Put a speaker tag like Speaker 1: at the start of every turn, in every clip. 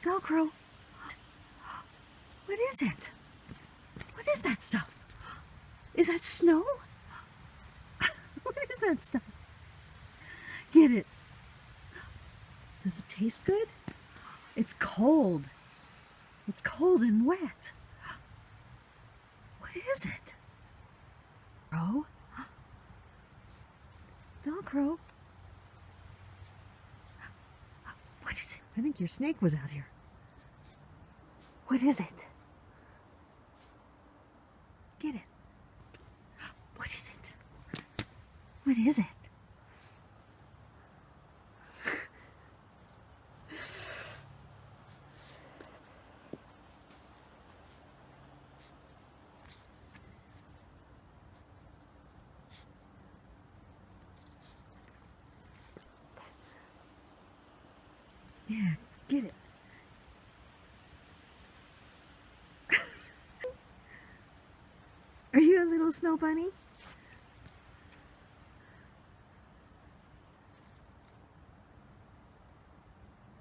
Speaker 1: Velcro. What is it? What is that stuff? Is that snow? What is that stuff? Get it. Does it taste good? It's cold. It's cold and wet. What is it? Velcro? Velcro? What is it? I think your snake was out here. What is it? Get it. What is it? What is it? Yeah, get it. Are you a little snow bunny?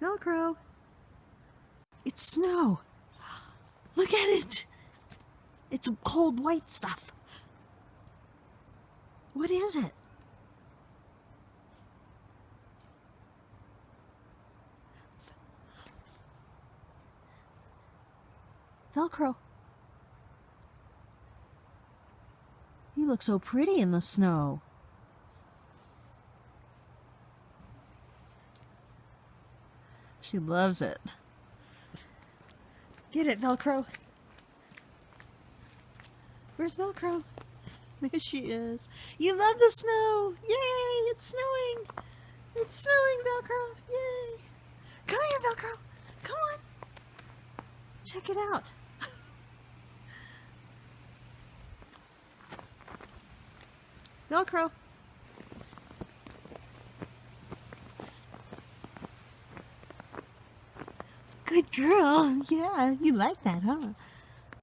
Speaker 1: Velcro. It's snow. Look at it. It's cold white stuff. What is it? Velcro. You look so pretty in the snow. She loves it. Get it, Velcro. Where's Velcro? There she is. You love the snow. Yay, it's snowing. It's snowing, Velcro. Yay. Come here, Velcro. Come on. Check it out. Velcro. Good girl. Yeah, you like that, huh?